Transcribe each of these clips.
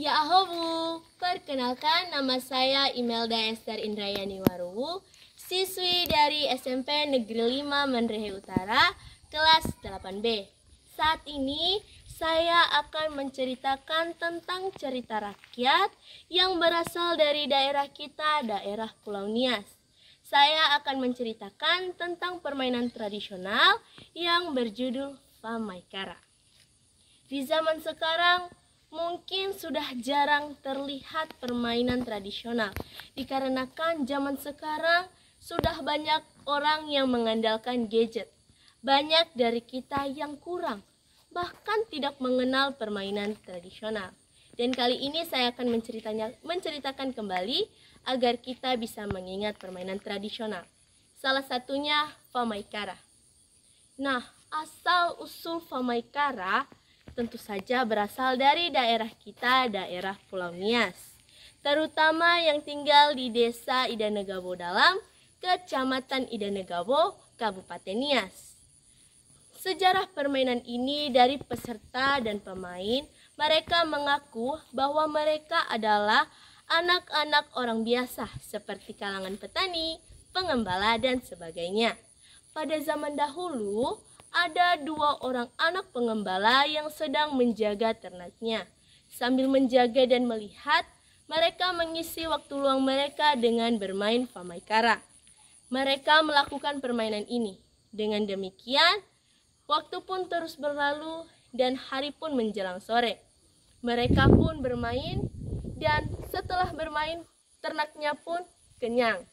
Ya ahobu, perkenalkan nama saya Imelda Esther Indrayani Waruwu, siswi dari SMP Negeri 5 Menrehe Utara, kelas 8B. Saat ini saya akan menceritakan tentang cerita rakyat yang berasal dari daerah kita, daerah Pulau Nias. Saya akan menceritakan tentang permainan tradisional yang berjudul Pamaikara. Di zaman sekarang, mungkin sudah jarang terlihat permainan tradisional, dikarenakan zaman sekarang sudah banyak orang yang mengandalkan gadget. Banyak dari kita yang kurang, bahkan tidak mengenal permainan tradisional. Dan kali ini saya akan menceritakan kembali agar kita bisa mengingat permainan tradisional. Salah satunya Pamaikara. Nah, asal-usul Pamaikara tentu saja berasal dari daerah kita, daerah Pulau Nias, terutama yang tinggal di Desa Idanegabo Dalam, Kecamatan Idanegabo, Kabupaten Nias. Sejarah permainan ini dari peserta dan pemain, mereka mengaku bahwa mereka adalah anak-anak orang biasa seperti kalangan petani, pengembala, dan sebagainya. Pada zaman dahulu, ada 2 orang anak pengembala yang sedang menjaga ternaknya. Sambil menjaga dan melihat, mereka mengisi waktu luang mereka dengan bermain Pamaikara. Mereka melakukan permainan ini. Dengan demikian, waktu pun terus berlalu dan hari pun menjelang sore. Mereka pun bermain dan setelah bermain, ternaknya pun kenyang.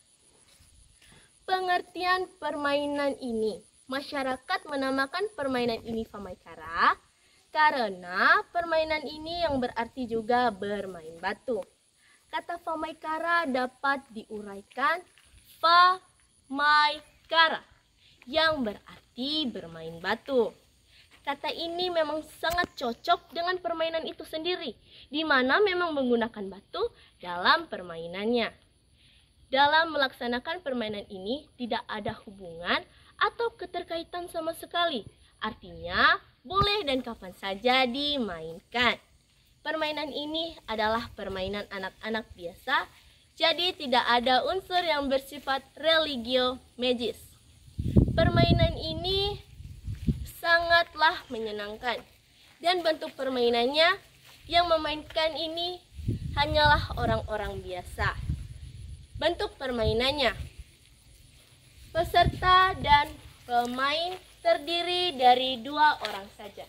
Pengertian permainan ini. Masyarakat menamakan permainan ini Pamaikara karena permainan ini yang berarti juga bermain batu. Kata Pamaikara dapat diuraikan Pamaikara yang berarti bermain batu. Kata ini memang sangat cocok dengan permainan itu sendiri, di mana memang menggunakan batu dalam permainannya. Dalam melaksanakan permainan ini tidak ada hubungan atau keterkaitan sama sekali. Artinya, boleh dan kapan saja dimainkan. Permainan ini adalah permainan anak-anak biasa, jadi tidak ada unsur yang bersifat religio magis. Permainan ini sangatlah menyenangkan, dan bentuk permainannya yang memainkan ini hanyalah orang-orang biasa. Bentuk permainannya, peserta dan pemain terdiri dari 2 orang saja.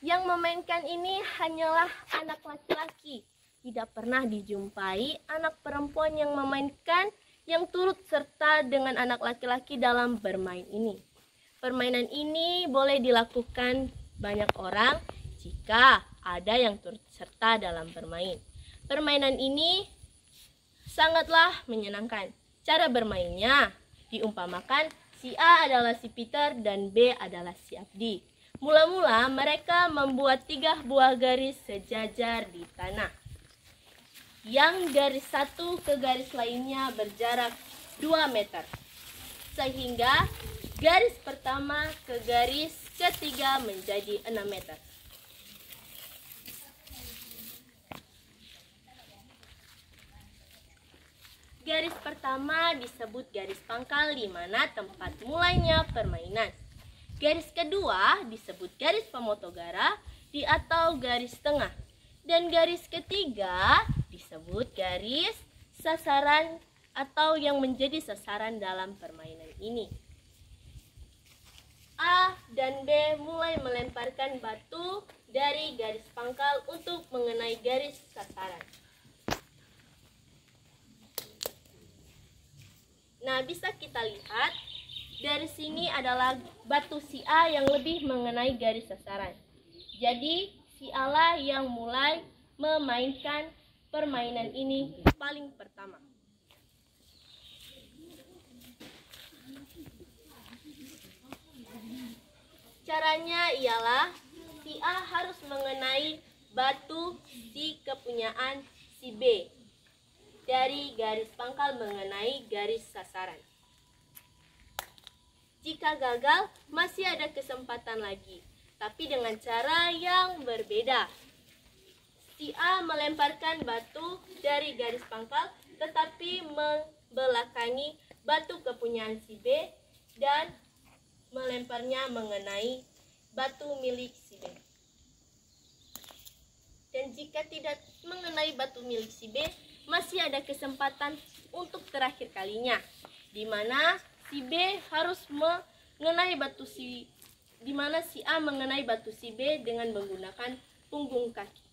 Yang memainkan ini hanyalah anak laki-laki. Tidak pernah dijumpai anak perempuan yang memainkan yang turut serta dengan anak laki-laki dalam bermain ini. Permainan ini boleh dilakukan banyak orang jika ada yang turut serta dalam bermain. Permainan ini sangatlah menyenangkan. Cara bermainnya diumpamakan si A adalah si Peter dan B adalah si Abdi. Mula-mula mereka membuat 3 buah garis sejajar di tanah. Yang garis satu ke garis lainnya berjarak 2 meter. Sehingga garis pertama ke garis ketiga menjadi 6 meter. Garis pertama disebut garis pangkal di mana tempat mulainya permainan. Garis kedua disebut garis pemotogara atau garis tengah. Dan garis ketiga disebut garis sasaran atau yang menjadi sasaran dalam permainan ini. A dan B mulai melemparkan batu dari garis pangkal untuk mengenai garis sasaran. Nah, bisa kita lihat dari sini adalah batu si A yang lebih mengenai garis sasaran. Jadi, si A lah yang mulai memainkan permainan ini paling pertama. Caranya ialah si A harus mengenai batu si kepunyaan si B dari garis pangkal mengenai garis sasaran. Jika gagal, masih ada kesempatan lagi, tapi dengan cara yang berbeda. Si A melemparkan batu dari garis pangkal, tetapi membelakangi batu kepunyaan si B dan melemparnya mengenai batu milik si B. Dan jika tidak mengenai batu milik si B, masih ada kesempatan untuk terakhir kalinya, di mana si B harus mengenai batu si A mengenai batu si B dengan menggunakan punggung kaki.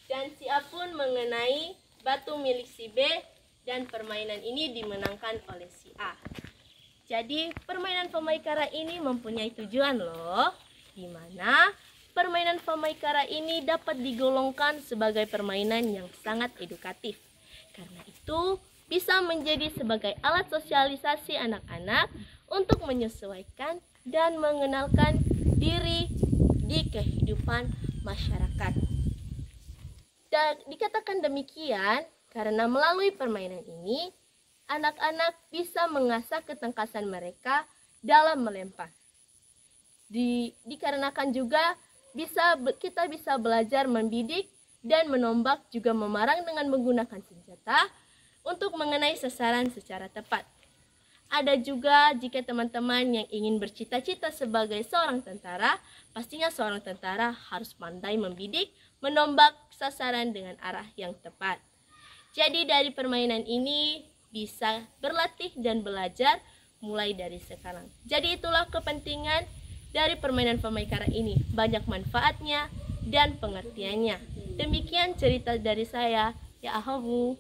Dan si A pun mengenai batu milik si B dan permainan ini dimenangkan oleh si A. Jadi permainan pemaikara ini mempunyai tujuan loh, di mana permainan pemaikara ini dapat digolongkan sebagai permainan yang sangat edukatif. Karena itu bisa menjadi sebagai alat sosialisasi anak-anak untuk menyesuaikan dan mengenalkan diri di kehidupan masyarakat. Dan dikatakan demikian karena melalui permainan ini, anak-anak bisa mengasah ketangkasan mereka dalam melempar. Dikarenakan juga kita bisa belajar membidik dan menombak, juga memarang dengan menggunakan senjata untuk mengenai sasaran secara tepat. Ada juga jika teman-teman yang ingin bercita-cita sebagai seorang tentara, pastinya seorang tentara harus pandai membidik, menombak sasaran dengan arah yang tepat. Jadi dari permainan ini bisa berlatih dan belajar mulai dari sekarang. Jadi itulah kepentingan dari permainan pemaikara ini. Banyak manfaatnya dan pengertiannya. Demikian cerita dari saya. Ya ahomu.